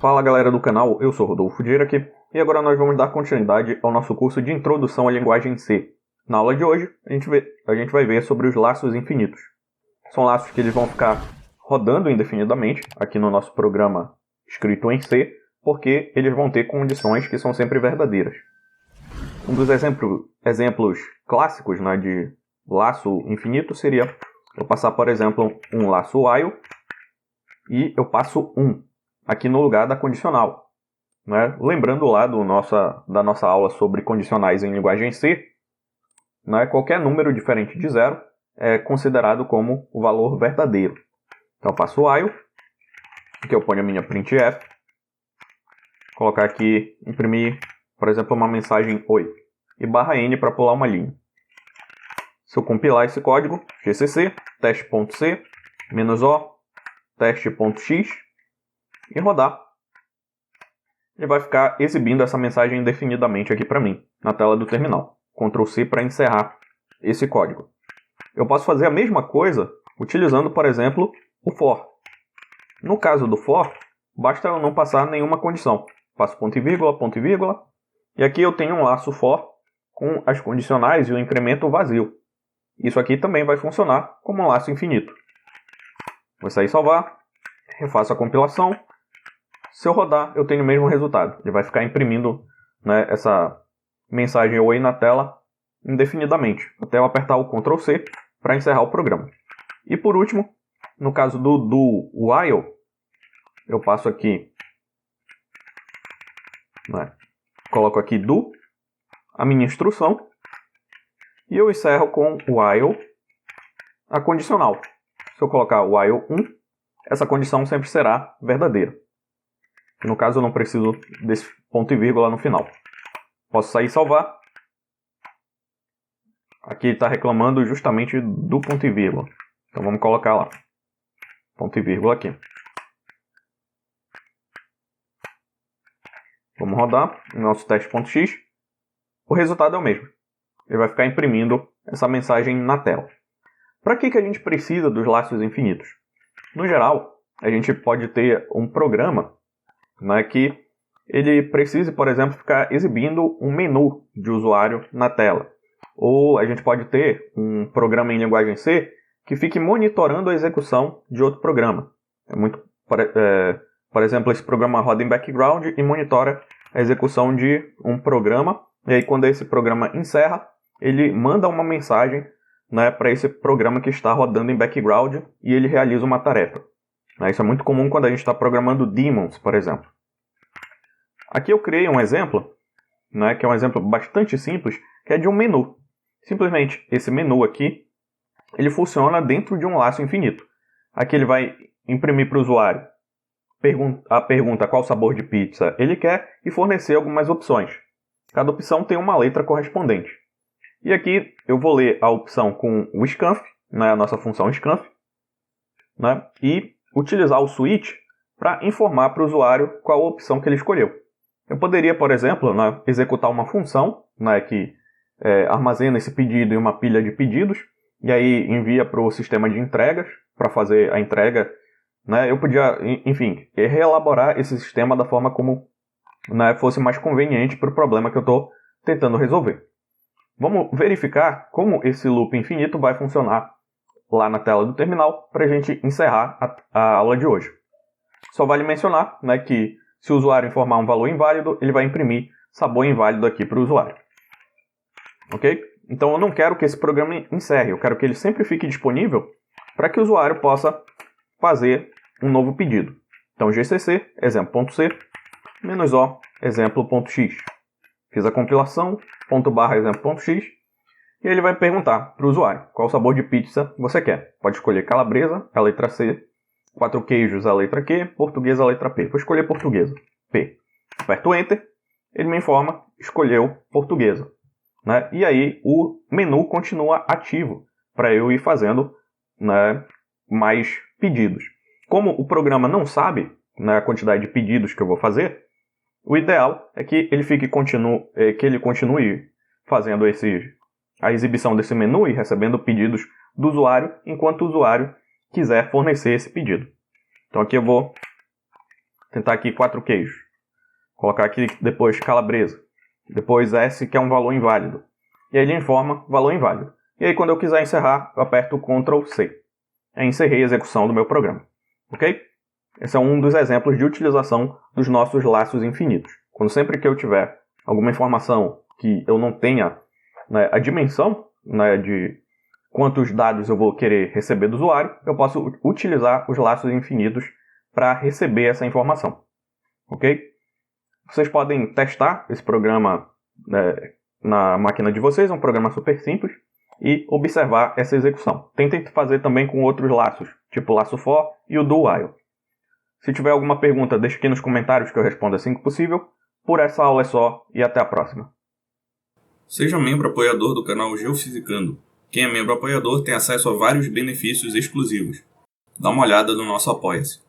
Fala galera do canal, eu sou Rodolfo Dirac e agora nós vamos dar continuidade ao nosso curso de Introdução à Linguagem C. Na aula de hoje, a gente vai ver sobre os laços infinitos. São laços que eles vão ficar rodando indefinidamente aqui no nosso programa escrito em C, porque eles vão ter condições que são sempre verdadeiras. Um dos exemplos clássicos, né, de laço infinito seria eu passar, por exemplo, um laço while e eu passo 1 aqui no lugar da condicional. Né? Lembrando lá da nossa aula sobre condicionais em linguagem C, né, qualquer número diferente de 0 é considerado como o valor verdadeiro. Então eu passo while, aqui eu ponho a minha printf, colocar aqui, imprimir, por exemplo, uma mensagem oi, e /n para pular uma linha. Se eu compilar esse código, gcc, teste.c, -o, teste.x, e rodar, ele vai ficar exibindo essa mensagem indefinidamente aqui para mim, na tela do terminal. Ctrl C para encerrar esse código. Eu posso fazer a mesma coisa utilizando, por exemplo, o for. No caso do for, basta eu não passar nenhuma condição. Passo ponto e vírgula, e aqui eu tenho um laço for com as condicionais e o incremento vazio. Isso aqui também vai funcionar como um laço infinito. Vou sair e salvar, refaço a compilação. Se eu rodar, eu tenho o mesmo resultado. Ele vai ficar imprimindo, né, essa mensagem oi na tela indefinidamente, até eu apertar o Ctrl C para encerrar o programa. E por último, no caso do while, eu passo aqui, né, coloco aqui do, a minha instrução, e eu encerro com while a condicional. Se eu colocar while 1, essa condição sempre será verdadeira. No caso, eu não preciso desse ponto e vírgula no final. Posso sair e salvar. Aqui está reclamando justamente do ponto e vírgula. Então vamos colocar lá. Ponto e vírgula aqui. Vamos rodar o nosso teste.x. O resultado é o mesmo. Ele vai ficar imprimindo essa mensagem na tela. Para que a gente precisa dos laços infinitos? No geral, a gente pode ter um programa, né, que ele precise, por exemplo, ficar exibindo um menu de usuário na tela. Ou a gente pode ter um programa em linguagem C que fique monitorando a execução de outro programa. Por exemplo, esse programa roda em background e monitora a execução de um programa. E aí, quando esse programa encerra, ele manda uma mensagem, né, para esse programa que está rodando em background e ele realiza uma tarefa. Isso é muito comum quando a gente está programando daemons, por exemplo. Aqui eu criei um exemplo, né, que é um exemplo bastante simples, que é de um menu. Simplesmente, esse menu aqui, ele funciona dentro de um laço infinito. Aqui ele vai imprimir para o usuário a pergunta qual sabor de pizza ele quer e fornecer algumas opções. Cada opção tem uma letra correspondente. E aqui eu vou ler a opção com o scanf, né, a nossa função scanf, né, e utilizar o switch para informar para o usuário qual a opção que ele escolheu. Eu poderia, por exemplo, né, executar uma função, né, que armazena esse pedido em uma pilha de pedidos, e aí envia para o sistema de entregas para fazer a entrega. Né, eu podia, enfim, reelaborar esse sistema da forma como, né, fosse mais conveniente para o problema que eu estou tentando resolver. Vamos verificar como esse loop infinito vai funcionar lá na tela do terminal para a gente encerrar a aula de hoje. Só vale mencionar, né, que se o usuário informar um valor inválido, ele vai imprimir sabor inválido aqui para o usuário. Ok? Então eu não quero que esse programa encerre, eu quero que ele sempre fique disponível para que o usuário possa fazer um novo pedido. Então gcc, exemplo.c, -o, exemplo.x. Fiz a compilação, /exemplo.x, e ele vai perguntar para o usuário qual sabor de pizza você quer. Pode escolher calabresa, a letra C, 4 queijos, a letra Q, portuguesa, a letra P. Vou escolher portuguesa, P. Aperto Enter, ele me informa, escolheu portuguesa. Né? E aí o menu continua ativo para eu ir fazendo, né, mais pedidos. Como o programa não sabe, né, a quantidade de pedidos que eu vou fazer, o ideal é que ele continue fazendo a exibição desse menu e recebendo pedidos do usuário enquanto o usuário quiser fornecer esse pedido. Então aqui eu vou tentar aqui 4 queijos. Colocar aqui depois calabresa. Depois S, que é um valor inválido. E aí ele informa valor inválido. E aí quando eu quiser encerrar, eu aperto o Ctrl C. Aí encerrei a execução do meu programa. Ok? Esse é um dos exemplos de utilização dos nossos laços infinitos. Quando sempre que eu tiver alguma informação que eu não tenha, né, a dimensão, né, de quantos dados eu vou querer receber do usuário, eu posso utilizar os laços infinitos para receber essa informação. Ok? Vocês podem testar esse programa, né, na máquina de vocês, é um programa super simples, e observar essa execução. Tentem fazer também com outros laços, tipo o laço for e o do while. Se tiver alguma pergunta, deixe aqui nos comentários que eu respondo assim que possível. Por essa aula é só e até a próxima. Seja membro apoiador do canal Geofisicando. Quem é membro apoiador tem acesso a vários benefícios exclusivos. Dá uma olhada no nosso Apoia-se.